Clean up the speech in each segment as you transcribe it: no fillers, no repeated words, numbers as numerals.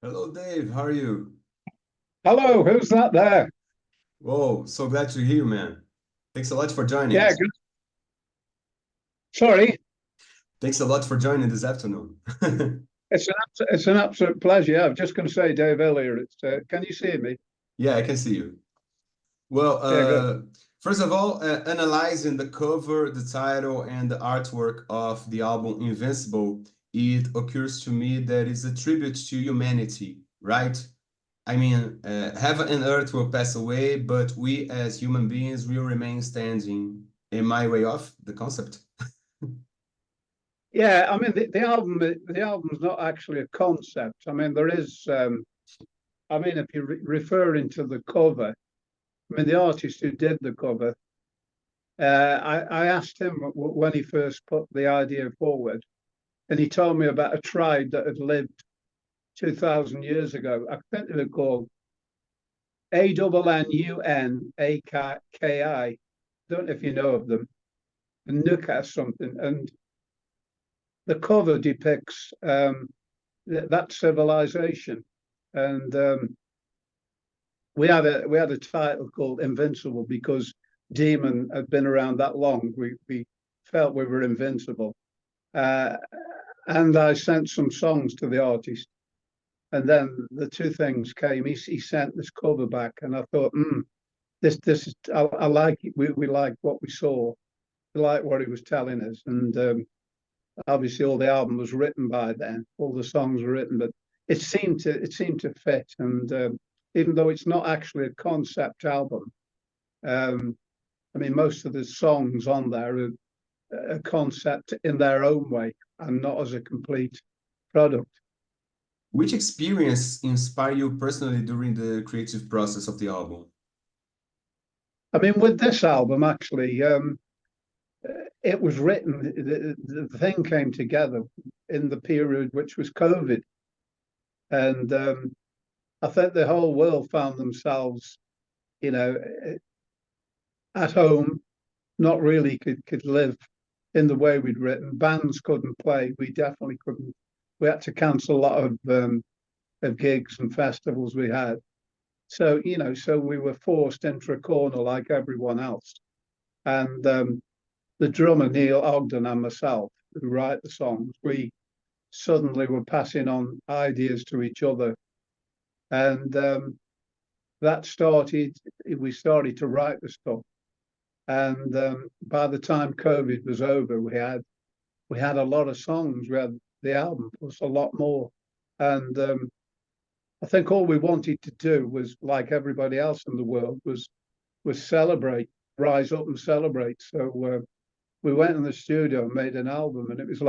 Hello, Dave. How are you? Hello, who's that there? Whoa, so glad to hear you, man. Thanks a lot for joining Yeah, us. good. Sorry, Thanks a lot for joining this afternoon. it's an absolute pleasure. Yeah, I was just going to say, Dave, earlier. Can you see me? Yeah, I can see you. Well, Yeah, good. first of all, analyzing the cover, the title, and the artwork of the album Invincible, it occurs to me that it's a tribute to humanity, right? I mean, heaven and earth will pass away, but we as human beings will remain standing. Am I way off the concept? Yeah, I mean the album's not actually a concept. I mean there is. I mean if you're referring to the cover, I mean the artist who did the cover. I asked him when he first put the idea forward, and he told me about a tribe that had lived 2,000 years ago. I think they were called ANNUNAKI. Don't know if you know of them, Nuka something, and the cover depicts that civilization. And we had a title called Invincible because Demon had been around that long. We felt we were invincible, uh, and I sent some songs to the artist, and then the two things came. He sent this cover back, and I thought, this is I like it. We like what we saw. We like what he was telling us, and obviously all the album was written by then, all the songs were written, but it seemed to fit. And even though it's not actually a concept album, um, I mean most of the songs on there are a concept in their own way and not as a complete product. Which experience inspired you personally during the creative process of the album? I mean, with this album, actually, it was written. The thing came together in the period which was COVID, and I think the whole world found themselves, you know, at home, not really could live in the way we'd written. Bands couldn't play. We definitely couldn't. We had to cancel a lot of gigs and festivals we had. So so we were forced into a corner like everyone else. And the drummer Neil Ogden and myself, who write the songs, we suddenly were passing on ideas to each other, and that started. We started to write the stuff, and by the time COVID was over, we had a lot of songs. We had the album plus a lot more, and I think all we wanted to do was, like everybody else in the world, was celebrate, rise up and celebrate. So we went in the studio and made an album, and it was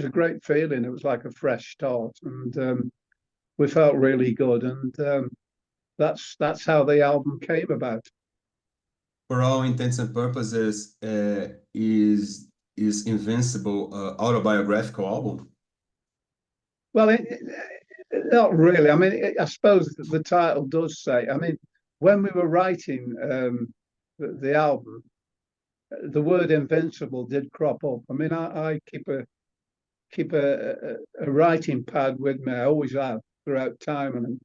a great feeling. It was like a fresh start, and we felt really good. And that's how the album came about. For all intents and purposes, is Invincible autobiographical album? Well, not really. I mean, I suppose the title does say. I mean, when we were writing the album, the word "invincible" did crop up. I mean, I keep a writing pad with me. I always have throughout time, and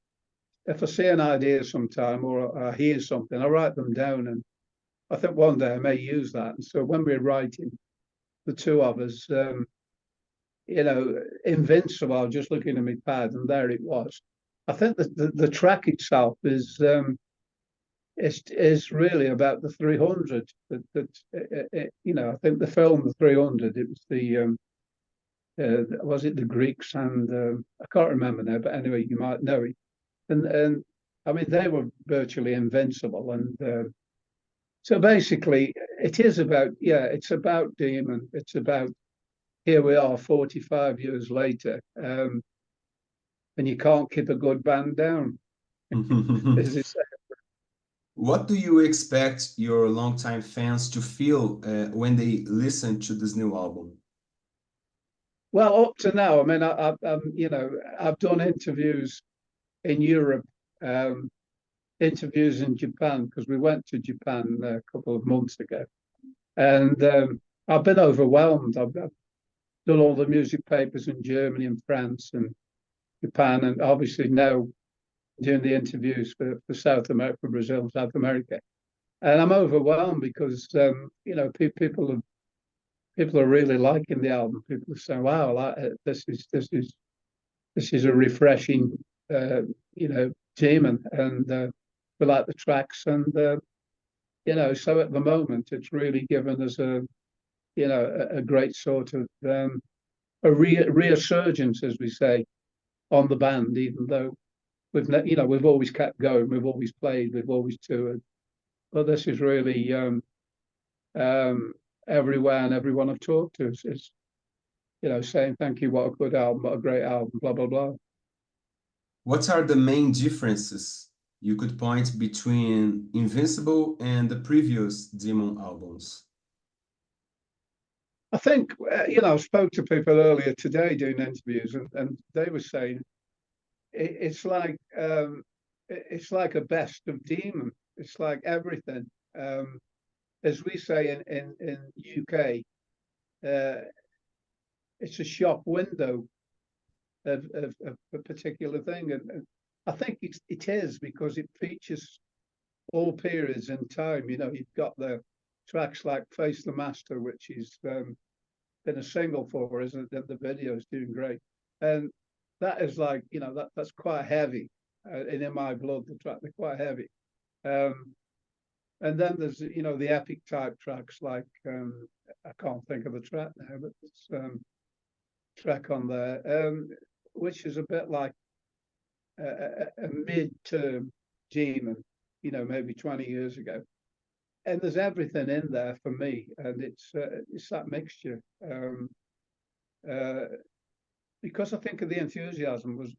if I see an idea sometime or I hear something, I write them down, and I think one day I may use that. And so when we're writing, the two of us, Invincible, I was just looking at my pad, and there it was. I think that the track itself is really about the 300. I think the film the 300. It was was it the Greeks and I can't remember now, but anyway, you might know it. And I mean they were virtually invincible, and so basically it is about, it's about Demon. It's about, here we are 45 years later, and you can't keep a good band down, as they say. What do you expect your longtime fans to feel when they listen to this new album? Well, up to now, I mean, I've done interviews in Europe, um, interviews in Japan because we went to Japan a couple of months ago, and I've been overwhelmed. I've done all the music papers in Germany and France, and Japan, and obviously now doing the interviews for South America, Brazil, South America. And I'm overwhelmed because you know, people are really liking the album. People are saying, "Wow, this is a refreshing, you know, team," and we like the tracks, and you know, so at the moment, it's really given us you know, a great sort of a resurgence, as we say, on the band, even though you know, we've always kept going, we've always played, we've always toured, but this is really everywhere, and everyone I've talked to is, you know, saying thank you, what a good album, what a great album, blah blah blah. What are the main differences you could point between Invincible and the previous Demon albums? I think you know, I spoke to people earlier today doing interviews, and they were saying it's like a best of Demon. It's like everything. As we say in UK, it's a shop window of a particular thing, and I think it is because it features all periods in time. You know, you've got the tracks like "Face the Master," which is been a single for us, and the video is doing great, and that is like, you know, that's quite heavy. And in my blood, the track, they're quite heavy. And then there's, you know, the epic type tracks like I can't think of the track now, but it's track on there, which is a bit like a mid-term Demon, you know, maybe 20 years ago. And there's everything in there for me, and it's that mixture. Because I think of the enthusiasm was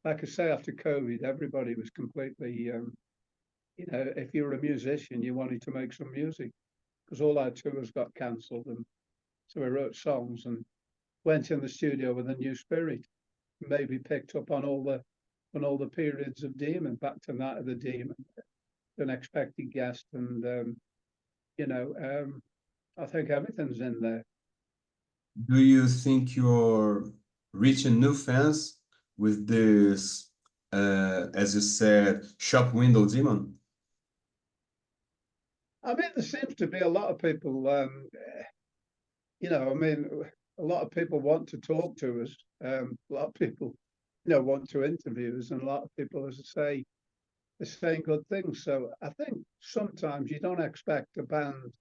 like I say, after COVID, everybody was completely, you know, if you were a musician, you wanted to make some music because all our tours got cancelled, and so we wrote songs and went in the studio with a new spirit. Maybe picked up on all the periods of Demon, back to Night of the Demon, Unexpected Guest, and you know, I think everything's in there. Do you think you're reaching new fans with this, as you said, shop window Demon? I mean, there seems to be a lot of people, you know, I mean, a lot of people want to talk to us. A lot of people, you know, want to interview us, and a lot of people, as I say, are saying good things. So I think sometimes you don't expect a band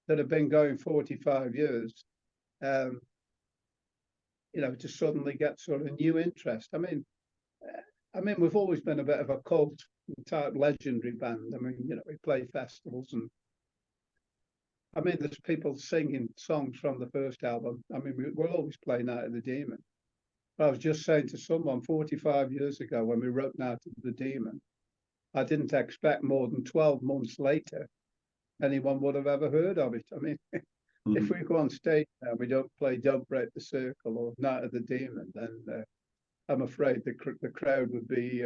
that have been going 45 years, you know, to suddenly get sort of new interest. I mean, we've always been a bit of a cult type legendary band. I mean, you know, we play festivals, and I mean, there's people singing songs from the first album. I mean, we'll always play Night of the Demon. But I was just saying to someone 45 years ago when we wrote Night of the Demon, I didn't expect more than 12 months later anyone would have ever heard of it. I mean, if we go on stage now, we don't play Don't Break the Circle or Night of the Demon, then I'm afraid the crowd would be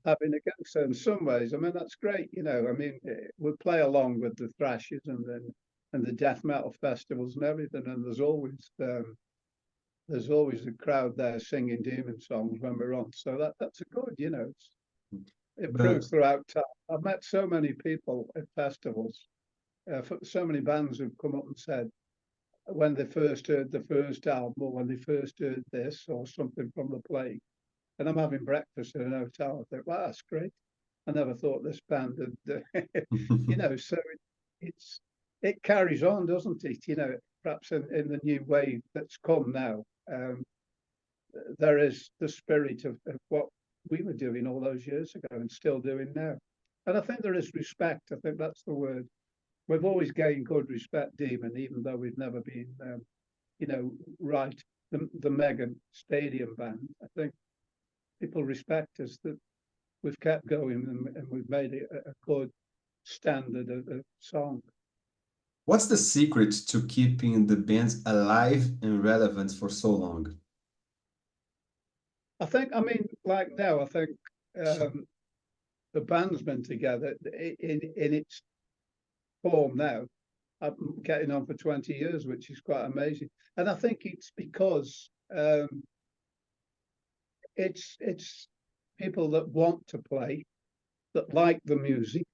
having against it in some ways. I mean, that's great, you know. I mean, we play along with the thrashes and the death metal festivals and everything, and there's always a crowd there singing Demon songs when we're on. So that's a good, you know. It proves throughout time. I've met so many people at festivals, so many bands who've come up and said when they first heard the first album, or when they first heard this or something from the Plague, and I'm having breakfast in an hotel. I think, wow, that's great. I never thought this band had, you know. So it carries on, doesn't it? You know, perhaps in the new wave that's come now, there is the spirit of what we were doing all those years ago and still doing now. And I think there is respect. I think that's the word. We've always gained good respect, Demon, even though we've never been, you know, right, the mega stadium band. I think people respect us, that we've kept going, and we've made it a good standard of song. What's the secret to keeping the band alive and relevant for so long? I think, I mean, like now, I think the band's been together in its form now. I'm getting on for 20 years, which is quite amazing. And I think it's because it's people that want to play, that like the music.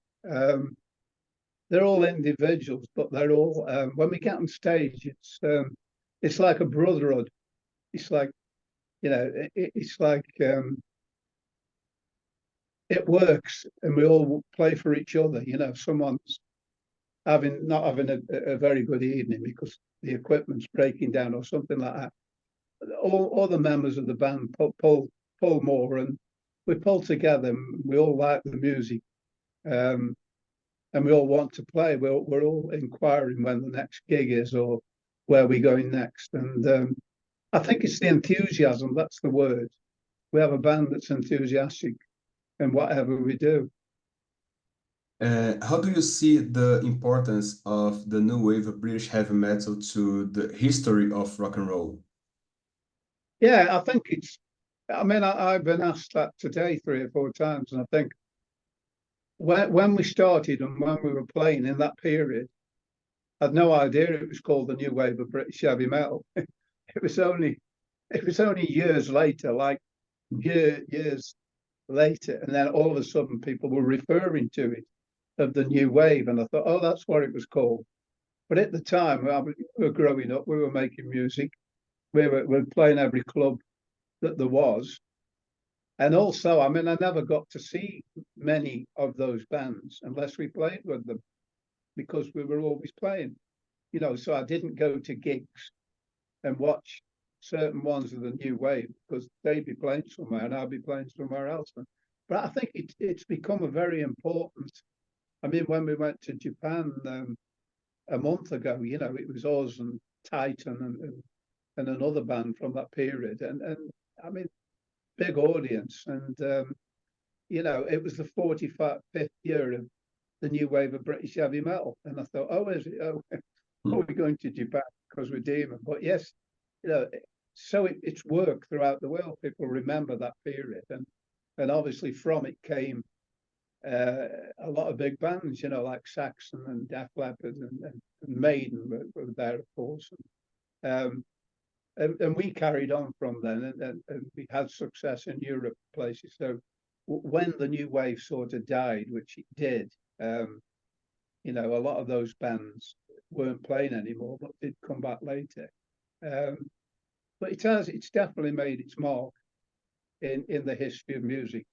They're all individuals, but they're all when we get on stage, it's like a brotherhood. It's like, you know, it's like it works, and we all play for each other. You know, someone's not having a very good evening because the equipment's breaking down or something like that. All the members of the band pull more, and we pull together. And we all like the music, and we all want to play. We're all inquiring when the next gig is or where we're going next. And I think it's the enthusiasm. That's the word. We have a band that's enthusiastic in whatever we do. How do you see the importance of the new wave of British heavy metal to the history of rock and roll? Yeah, I think it's. I mean, I've been asked that today 3 or 4 times, and I think when we started and when we were playing in that period, I had no idea it was called the new wave of British heavy metal. It was only years later, like years later, and then all of a sudden people were referring to it of the new wave, and I thought, oh, that's what it was called. But at the time, we were growing up, we were making music, we were playing every club that there was. And also, I mean, I never got to see many of those bands unless we played with them because we were always playing, you know. So I didn't go to gigs and watch certain ones of the new wave because they'd be playing somewhere and I'd be playing somewhere else. But I think it's become a very important. I mean, when we went to Japan a month ago, you know, it was us and Titan and another band from that period, and I mean, big audience, and you know, it was the 45th year of the new wave of British heavy metal, and I thought, oh, is it? Oh, are we going to Japan because we're demon? But yes, you know, so it's worked throughout the world. People remember that period, and obviously from it came a lot of big bands, you know, like Saxon and Def Leppard and Maiden were there, of course. And we carried on from then, and we had success in Europe places. So when the new wave sort of died, which it did, you know, a lot of those bands weren't playing anymore, but did come back later. But it's definitely made its mark in the history of music.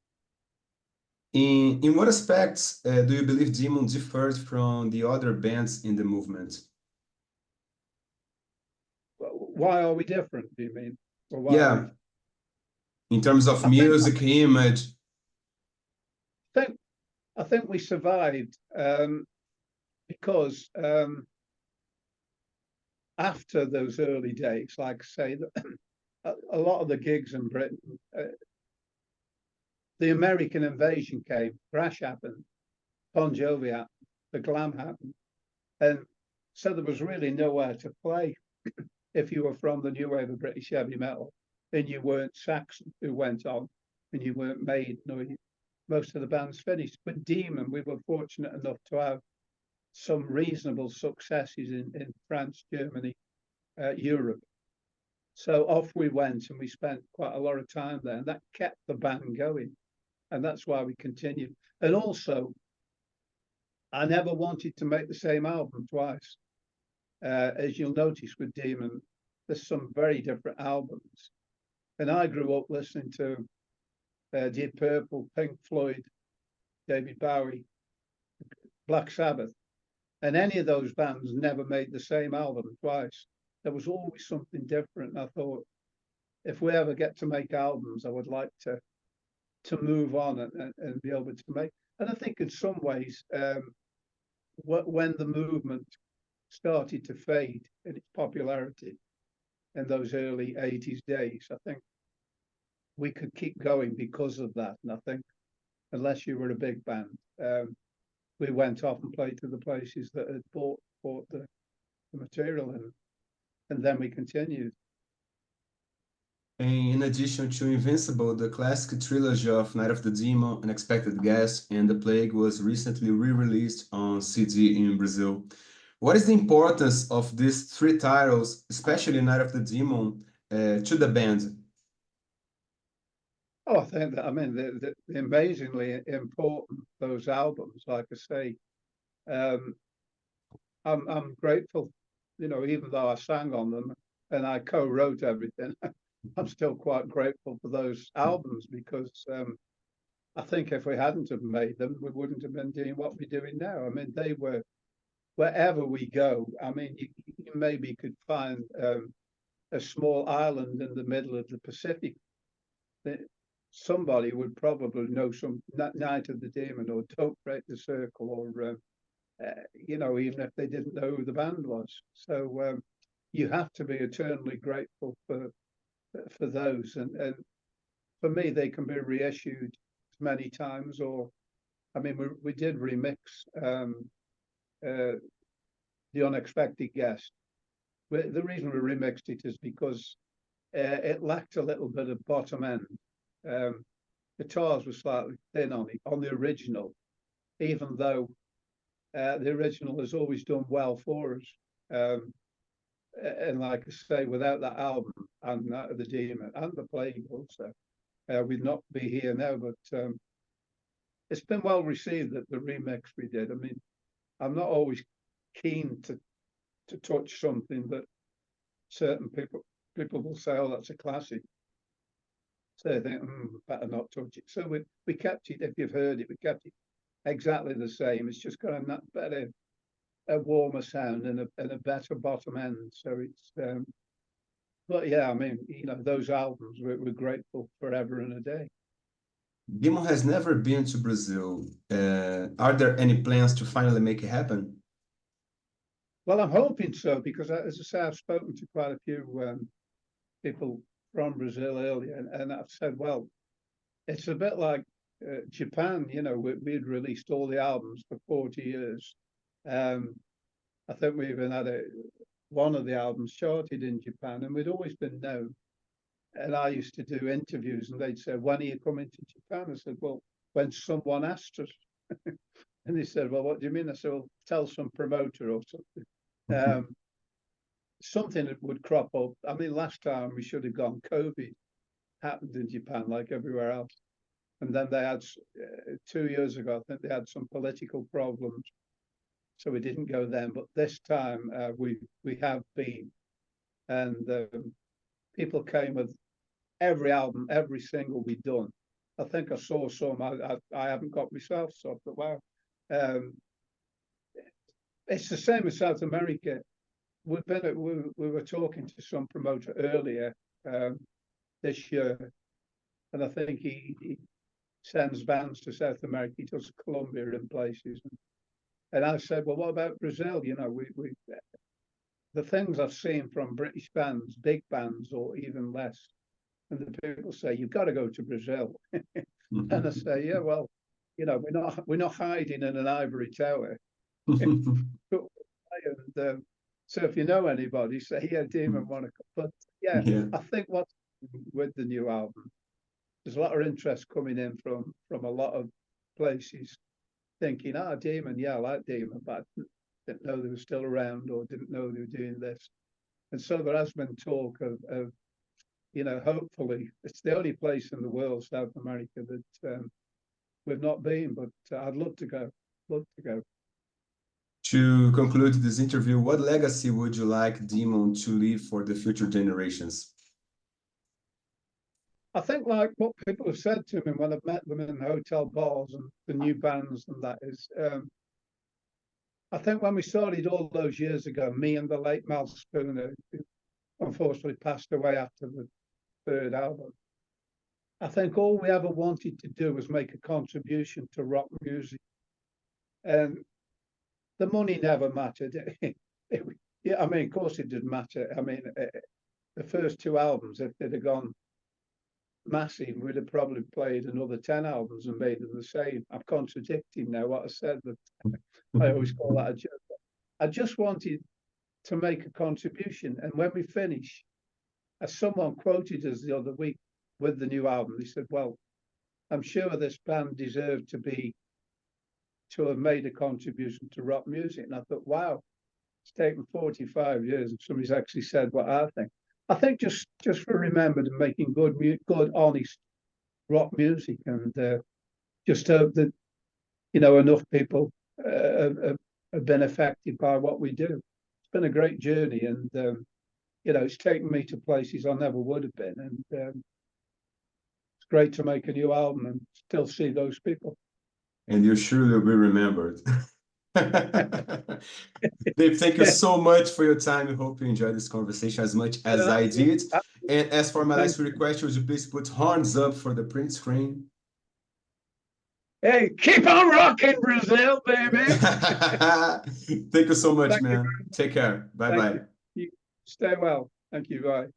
In what aspects do you believe Demon differed from the other bands in the movement? Why are we different, do you mean? Or why Yeah, in terms of music, image. I think we survived because after those early days, like I say, a lot of the gigs in Britain, the American invasion came, Crash happened, Bon Jovi happened, the glam happened, and so there was really nowhere to play if you were from the new wave of British heavy metal, and you weren't Saxon, who went on, and you weren't Maiden, or most of the bands finished. But Demon, we were fortunate enough to have some reasonable successes in France, Germany, Europe. So off we went, and we spent quite a lot of time there, and that kept the band going, and that's why we continued. And also, I never wanted to make the same album twice. As you'll notice with Demon, there's some very different albums. And I grew up listening to Deep Purple, Pink Floyd, David Bowie, Black Sabbath. And any of those bands never made the same album twice. There was always something different. I thought, if we ever get to make albums, I would like to move on and be able to make. And I think in some ways, when the movement started to fade in its popularity in those early 80s days, I think we could keep going because of that. And I think unless you were a big band, we went off and played to the places that had bought the material, and then we continued. In addition to Invincible, the classic trilogy of Night of the Demon, Unexpected Guest, and The Plague was recently re-released on CD in Brazil. What is the importance of these 3 titles, especially Night of the Demon, to the band? Oh, I think that, I mean, the amazingly important, those albums, like I say, um, I'm grateful, you know, even though I sang on them and I co-wrote everything, I'm still quite grateful for those albums because I think if we hadn't have made them, we wouldn't have been doing what we're doing now. I mean, they were wherever we go. I mean, you maybe could find a small island in the middle of the Pacific. That somebody would probably know some Night of the Demon or Don't Break the Circle or you know, even if they didn't know who the band was. So you have to be eternally grateful for those, and for me, they can be reissued many times. Or, I mean, we did remix uh, The Unexpected Guest. The reason we remixed it is because it lacked a little bit of bottom end. Um, Guitars were slightly thin on the original, even though the original has always done well for us. Um, and like I say, without that album and the Demon and the Plague also, we'd not be here now. But it's been well received that the remix we did. I mean, I'm not always keen to touch something that certain people will say, "Oh, that's a classic." So they think, better not touch it. So we kept it. If you've heard it, we kept it exactly the same. It's just got a better, a warmer sound and a better bottom end. So it's, but yeah, I mean, you know, those albums we're grateful forever and a day. Demon has never been to Brazil. Are there any plans to finally make it happen? Well, I'm hoping so because, as I say, I've spoken to quite a few people from Brazil earlier, and I've said, well, it's a bit like Japan. You know, we'd released all the albums for 40 years. Um, I think we even had one of the albums charted in Japan, and we'd always been known. And I used to do interviews, and they'd say, "When are you coming to Japan?" I said, "Well, when someone asked us." And they said, "Well, what do you mean?" I said, "Well, tell some promoter or something." Um, Something that would crop up. I mean, last time we should have gone. COVID happened in Japan, like everywhere else, and then they had 2 years ago. I think they had some political problems, so we didn't go then. But this time we have been, and people came with every album, every single we done. I think I saw some. I haven't got myself, so but wow, um, it's the same as South America. We were talking to some promoter earlier um, this year, and I think he sends bands to South America. He does Colombia in places, and I said, well, what about Brazil? You know, we the things I've seen from British bands, big bands, or even less, and the people say you've got to go to Brazil, and I say, yeah, well, you know, we're not hiding in an ivory tower. And so if you know anybody, say, yeah, Demon want to come. But yeah, Yeah. I think what with the new album, there's a lot of interest coming in from a lot of places thinking, Demon, yeah, I like Demon, but I didn't know they were still around or didn't know they were doing this. And so there has been talk of you know, hopefully it's the only place in the world, South America, that we've not been, but I'd love to go. Love to go. To conclude this interview, what legacy would you like Demon to leave for the future generations? I think like what people have said to me when I've met them in hotel bars and the new bands and that is, I think when we started all those years ago, me and the late Mal Spooner, who unfortunately passed away after the third album, I think all we ever wanted to do was make a contribution to rock music. And the money never mattered. Yeah, I mean, of course it didn't matter. I mean, the first two albums, if they'd have gone massive, we'd have probably played another 10 albums and made them the same. I'm contradicting now what I said, but I always call that a joke. I just wanted to make a contribution. And when we finish, as someone quoted us the other week with the new album, they said, well, I'm sure this band deserved to have made a contribution to rock music. And I thought, wow, it's taken 45 years and somebody's actually said what I think. I think just for remembered and making good, honest rock music, and just hope that, you know, enough people have been affected by what we do. It's been a great journey, and you know, it's taken me to places I never would have been, and it's great to make a new album and still see those people. And you surely will be remembered. Dave, thank you so much for your time. I hope you enjoyed this conversation as much as I did. And as for my last request, would you please put horns up for the print screen? Hey, keep on rocking, Brazil, baby. Thank you so much, man. Take care. Bye-bye. You. Stay well. Thank you. Bye.